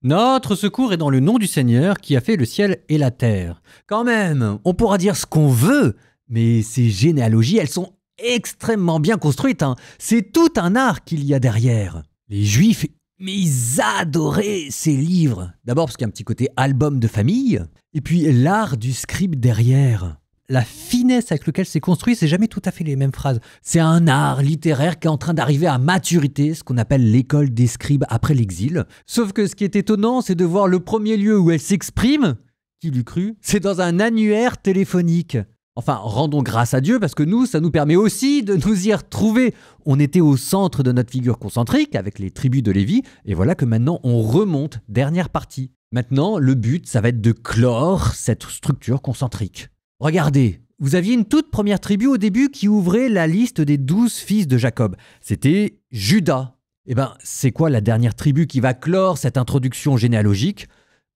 Notre secours est dans le nom du Seigneur qui a fait le ciel et la terre. Quand même, on pourra dire ce qu'on veut, mais ces généalogies, elles sont extrêmement bien construites. C'est tout un art qu'il y a derrière. Les Juifs, mais ils adoraient ces livres. D'abord parce qu'il y a un petit côté album de famille, et puis l'art du scribe derrière. La finesse avec laquelle c'est construit, c'est jamais tout à fait les mêmes phrases. C'est un art littéraire qui est en train d'arriver à maturité, ce qu'on appelle l'école des scribes après l'exil. Sauf que ce qui est étonnant, c'est de voir le premier lieu où elle s'exprime, qui l'eût cru, c'est dans un annuaire téléphonique. Enfin, rendons grâce à Dieu parce que nous, ça nous permet aussi de nous y retrouver. On était au centre de notre figure concentrique avec les tribus de Lévi, et voilà que maintenant on remonte, dernière partie. Maintenant, le but, ça va être de clore cette structure concentrique. Regardez, vous aviez une toute première tribu au début qui ouvrait la liste des 12 fils de Jacob. C'était Juda. Eh bien, c'est quoi la dernière tribu qui va clore cette introduction généalogique ?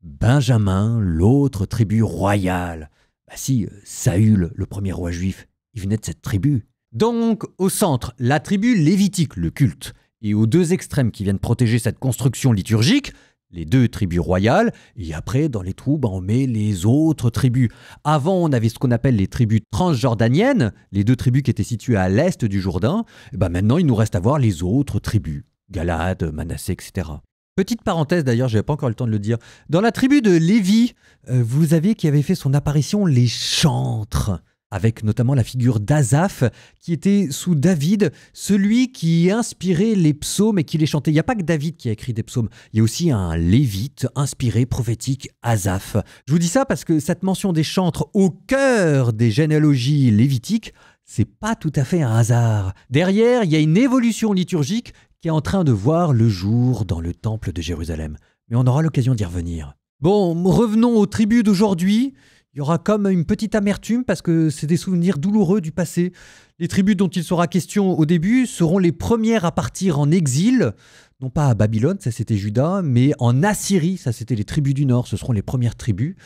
Benjamin, l'autre tribu royale. Bah si, Saül, le premier roi juif, il venait de cette tribu. Donc, au centre, la tribu lévitique, le culte. Et aux deux extrêmes qui viennent protéger cette construction liturgique, les deux tribus royales, et après, dans les trous, on met les autres tribus. Avant, on avait ce qu'on appelle les tribus transjordaniennes, les deux tribus qui étaient situées à l'est du Jourdain. Et maintenant, il nous reste à voir les autres tribus, Galad, Manassé, etc. Petite parenthèse d'ailleurs, je n'avais pas encore le temps de le dire. Dans la tribu de Lévi, vous aviez qui avait fait son apparition les chantres, avec notamment la figure d'Asaph, qui était sous David, celui qui inspirait les psaumes et qui les chantait. Il n'y a pas que David qui a écrit des psaumes, il y a aussi un lévite inspiré, prophétique, Asaph. Je vous dis ça parce que cette mention des chantres au cœur des généalogies lévitiques, c'est pas tout à fait un hasard. Derrière, il y a une évolution liturgique qui est en train de voir le jour dans le temple de Jérusalem. Mais on aura l'occasion d'y revenir. Bon, revenons aux tribus d'aujourd'hui. Il y aura comme une petite amertume parce que c'est des souvenirs douloureux du passé. Les tribus dont il sera question au début seront les premières à partir en exil, non pas à Babylone, ça c'était Juda, mais en Assyrie, ça c'était les tribus du Nord, ce seront les premières tribus.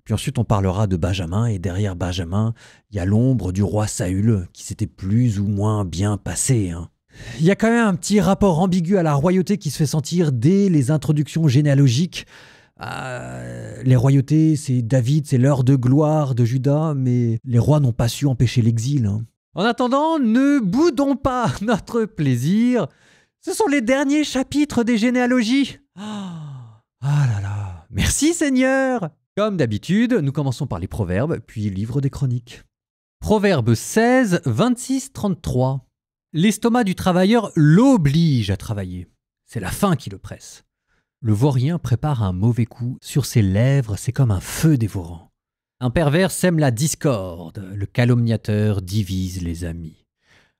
Puis ensuite on parlera de Benjamin, et derrière Benjamin, il y a l'ombre du roi Saül qui s'était plus ou moins bien passé. Il y a quand même un petit rapport ambigu à la royauté qui se fait sentir dès les introductions généalogiques. Les royautés, c'est David, c'est l'heure de gloire de Juda, mais les rois n'ont pas su empêcher l'exil. En attendant, ne boudons pas notre plaisir. Ce sont les derniers chapitres des généalogies. Ah là là, merci Seigneur. Comme d'habitude, nous commençons par les proverbes, puis livre des chroniques. Proverbe 16, 26, 33. L'estomac du travailleur l'oblige à travailler. C'est la faim qui le presse. Le vaurien prépare un mauvais coup. Sur ses lèvres, c'est comme un feu dévorant. Un pervers sème la discorde. Le calomniateur divise les amis.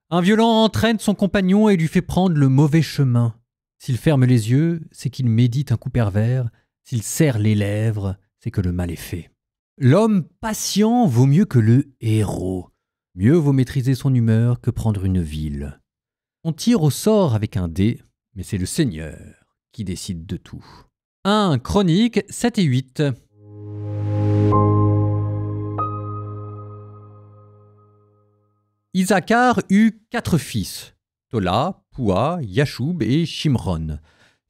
Un violent entraîne son compagnon et lui fait prendre le mauvais chemin. S'il ferme les yeux, c'est qu'il médite un coup pervers. S'il serre les lèvres, c'est que le mal est fait. L'homme patient vaut mieux que le héros. Mieux vaut maîtriser son humeur que prendre une ville. On tire au sort avec un dé, mais c'est le Seigneur qui décide de tout. 1 Chroniques 7 et 8. Isaacar eut 4 fils, Tola, Poua, Yachoub et Shimron.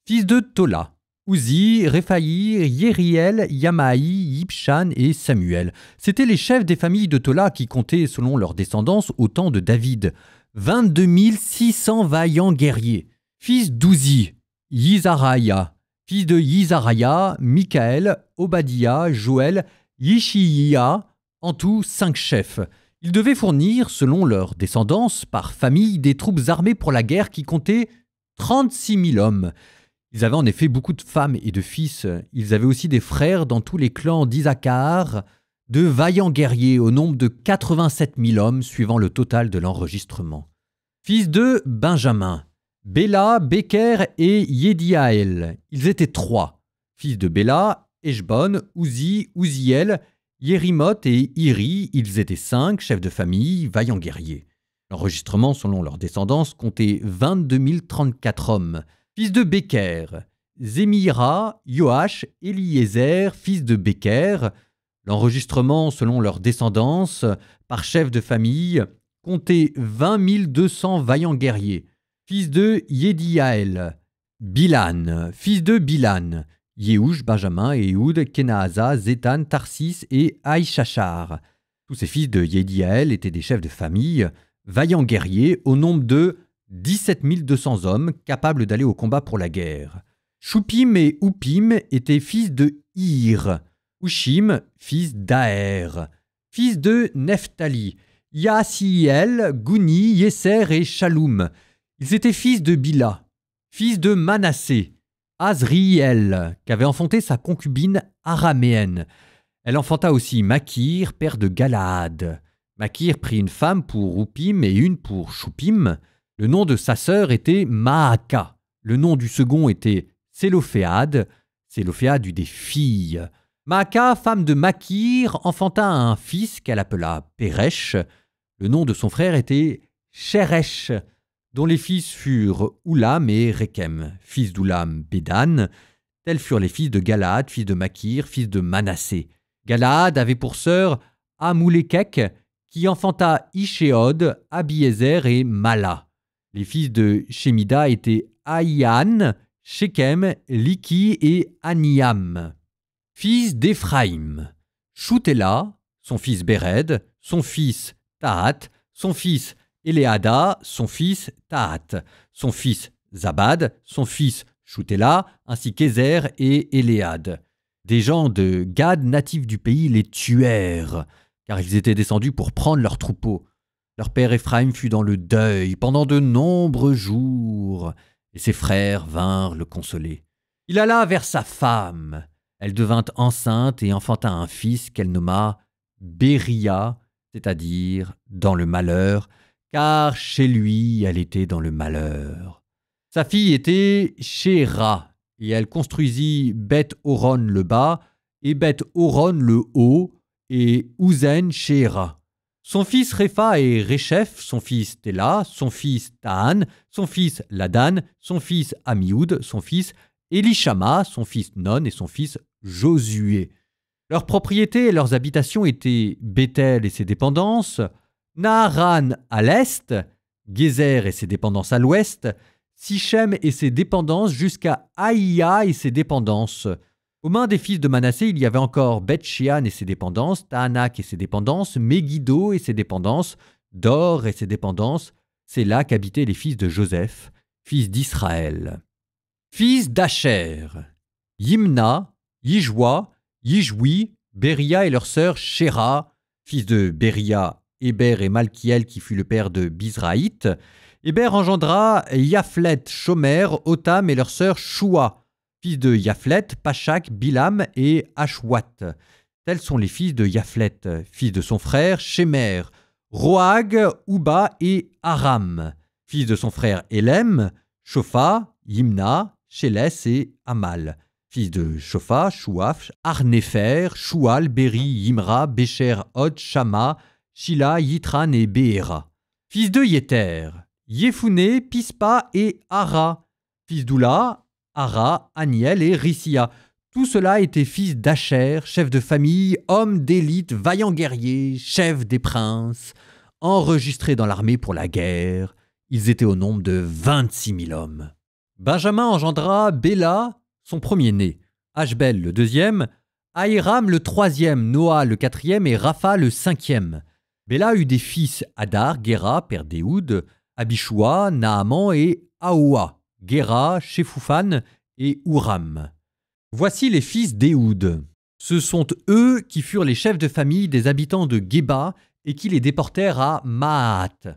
Fils de Tola, Uzi, Réphaï, Yériel, Yamaï, Yibshan et Samuel. C'étaient les chefs des familles de Tola qui comptaient, selon leur descendance, au temps de David. 22 600 vaillants guerriers. Fils d'Uzi, Yizaraya. Fils de Yizaraya, Michaël, Obadiah, Joël, Yishia. En tout, 5 chefs. Ils devaient fournir, selon leur descendance, par famille, des troupes armées pour la guerre qui comptaient 36 000 hommes. Ils avaient en effet beaucoup de femmes et de fils. Ils avaient aussi des frères dans tous les clans d'Isaacar, de vaillants guerriers au nombre de 87 000 hommes, suivant le total de l'enregistrement. Fils de Benjamin, Béla, Béker et Yédiaël. Ils étaient 3. Fils de Béla, Eshbon, Uzi, Uziel, Yérimoth et Iri. Ils étaient 5, chefs de famille, vaillants guerriers. L'enregistrement, selon leur descendance, comptait 22 034 hommes. Fils de Béker, Zémira, Yoash, Eliezer, fils de Béker. L'enregistrement, selon leur descendance, par chef de famille, comptait 20 200 vaillants guerriers. Fils de Yédiaël, Bilan, fils de Bilan, Yehush, Benjamin, Ehud, Kenaasa, Zétan, Tarsis et Aïchachar. Tous ces fils de Yediaël étaient des chefs de famille, vaillants guerriers au nombre de 17 200 hommes capables d'aller au combat pour la guerre. Shupim et Upim étaient fils de Ir, Ushim, fils d'Aer, fils de Nephtali, Yaasiel, Gouni, Yeser et Shaloum. Ils étaient fils de Bila, fils de Manassé, Azriel, qu'avait enfanté sa concubine araméenne. Elle enfanta aussi Makir, père de Galaad. Makir prit une femme pour Upim et une pour Shupim. Le nom de sa sœur était Maaka. Le nom du second était Sélophéade. Sélophéade eut des filles. Maaka, femme de Makir, enfanta un fils qu'elle appela Péresh. Le nom de son frère était Sheresh, dont les fils furent Oulam et Rekem, fils d'Oulam, Bédan. Tels furent les fils de Galaad, fils de Makir, fils de Manassé. Galaad avait pour sœur Amoulekek, qui enfanta Ishéod, Abiézer et Mala. Les fils de Shemida étaient Aïan, Shekem, Liki et Aniam. Fils d'Éphraïm, Shoutela, son fils Béred, son fils Tahat, son fils Éléada, son fils Tahat, son fils Zabad, son fils Shoutela, ainsi qu'Ézer et Éléad. Des gens de Gad, natifs du pays, les tuèrent, car ils étaient descendus pour prendre leurs troupeaux. Leur père Éphraïm fut dans le deuil pendant de nombreux jours, et ses frères vinrent le consoler. Il alla vers sa femme. Elle devint enceinte et enfanta un fils qu'elle nomma Béria, c'est-à-dire dans le malheur, car chez lui elle était dans le malheur. Sa fille était Shéra, et elle construisit Beth-Horon le bas et Beth-Horon le haut, et Ouzen Shéra. Son fils Répha et Réchef, son fils Téla, son fils Tahan, son fils Ladan, son fils Amioud, son fils Élishama, son fils Non et son fils Josué. Leurs propriétés et leurs habitations étaient Béthel et ses dépendances, Naharan à l'est, Gézer et ses dépendances à l'ouest, Sichem et ses dépendances jusqu'à Aïa et ses dépendances. Aux mains des fils de Manassé, il y avait encore Beth-Shean et ses dépendances, Tahanak et ses dépendances, Megiddo et ses dépendances, Dor et ses dépendances. C'est là qu'habitaient les fils de Joseph, fils d'Israël. Fils d'Acher, Yimna, Yijwa, Yijwi, Béria et leur sœur Shéra, fils de Béria, Héber et Malkiel qui fut le père de Bizraït. Héber engendra Yaphlet, Shomer, Otam et leur sœur Shua, fils de Yaphlet, Pachak, Bilam et Ashwat. Tels sont les fils de Yaphlet, fils de son frère Shemer, Roag, Uba et Aram, fils de son frère Élem, Shopha, Yimna, Shélès et Amal, fils de Shopha, Chouaf, Arnéfer, Choual, Béri, Yimra, Bécher, Hod, Shama, Shila, Yitran et Béhéra. Fils de Yéter, Yéphouné, Pispa et Ara, fils d'Oula, Ara, Aniel et Rissia. Tout cela étaient fils d'Acher, chef de famille, hommes d'élite, vaillants guerriers, chefs des princes, enregistrés dans l'armée pour la guerre. Ils étaient au nombre de 26 000 hommes. Benjamin engendra Béla, son premier-né, Ashbel le deuxième, Ahiram le troisième, Noah le quatrième et Rapha le cinquième. Béla eut des fils Hadar, Géra, père d'Éhoud, Abishua, Naaman et Aoua, Géra, Shephufan et Ouram. Voici les fils d'Éhoud. Ce sont eux qui furent les chefs de famille des habitants de Géba et qui les déportèrent à Maath.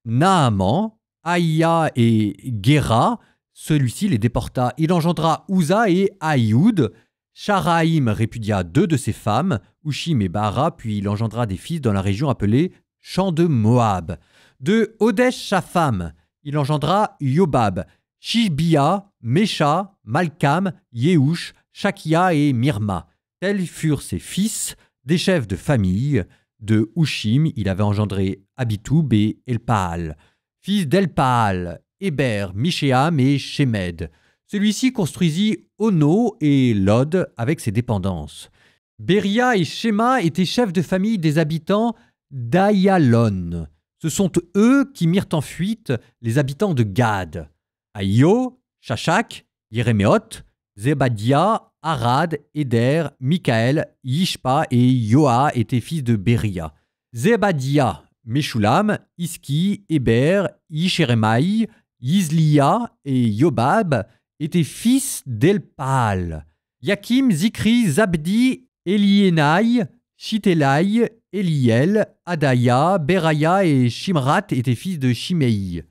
Naaman, Aïa et Géra, celui-ci les déporta. Il engendra Uza et Aïoud. Sharaïm répudia 2 de ses femmes, Ushim et Bahara, puis il engendra des fils dans la région appelée Champ de Moab. De Odesh sa femme, il engendra Yobab, Shibia, Mesha, Malkam, Yehush, Shakia et Mirma. Tels furent ses fils, des chefs de famille. De Ushim, il avait engendré Abitoub et Elpaal. Fils d'Elpaal, Héber, Mishéam et Shemed. Celui-ci construisit Ono et Lod avec ses dépendances. Béria et Shema étaient chefs de famille des habitants d'Ayalon. Ce sont eux qui mirent en fuite les habitants de Gad. Aïo, Shashak, Yéréméoth, Zebadia, Arad, Éder, Michaël, Yishpa et Yoa étaient fils de Béria. Zébadia, Meshulam, Iski, Héber, Yishérémaï, Yizlia et Yobab étaient fils d'Elpaal. Yakim, Zikri, Zabdi, Eliénaï, Shitelaï, Eliel, Adaya, Beraya et Shimrat étaient fils de Shimei.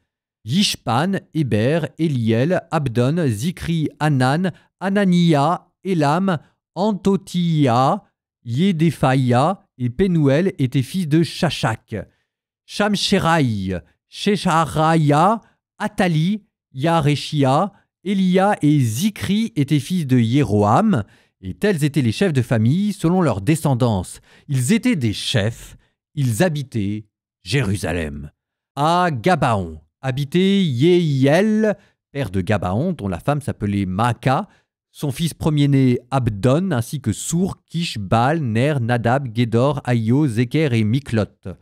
Yishpan, Héber, Eliel, Abdon, Zikri, Hanan, Anania, Elam, Antotia, Yédéphaïa et Pénuel étaient fils de Shashak. Shamsheraï, Shecharaya, Atali, Yareshia, Elia et Zikri étaient fils de Yéroam, et tels étaient les chefs de famille selon leur descendance. Ils étaient des chefs, ils habitaient Jérusalem. À Gabaon habitait Yehiel, père de Gabaon, dont la femme s'appelait Maaka, son fils premier-né Abdon, ainsi que Sour, Kish, Baal, Ner, Nadab, Gédor, Aïo, Zéker et Miklot.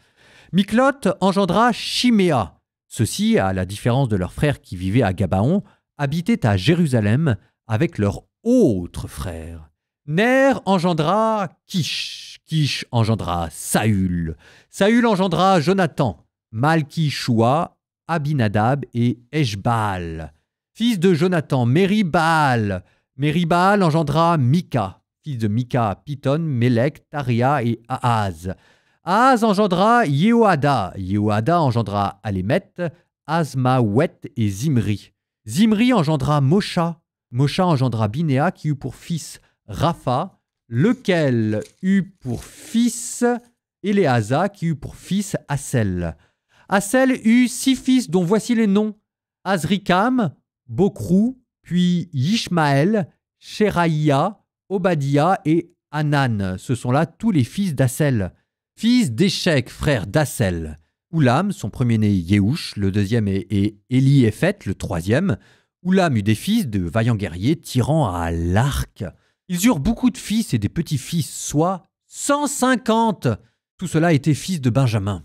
Miklot engendra Shiméa. Ceux-ci, à la différence de leurs frères qui vivaient à Gabaon, habitaient à Jérusalem avec leurs autres frères. Ner engendra Kish. Kish engendra Saül. Saül engendra Jonathan, Malki-Shua, Abinadab et Eshbaal. Fils de Jonathan, Méribaal. Méribaal engendra Mika. Fils de Mika, Piton, Mélec, Taria et Ahaz. Ahaz engendra Yehoada. Yehoada engendra Alémet, Azmaouet et Zimri. Zimri engendra Mosha. Mosha engendra Binéa qui eut pour fils Rapha, lequel eut pour fils Éléasa qui eut pour fils Assel. Assel eut 6 fils dont voici les noms: Azrikam, Bokrou, puis Yishmaël, Sheraïa, Obadia et Hanan. Ce sont là tous les fils d'Assel. Fils d'Échec, frère d'Assel. Oulam, son premier-né Yéhouch, le deuxième est Éliéphet, le troisième. Oulam eut des fils de vaillants guerriers tirant à l'arc. Ils eurent beaucoup de fils et des petits-fils, soit 150. Tout cela était fils de Benjamin.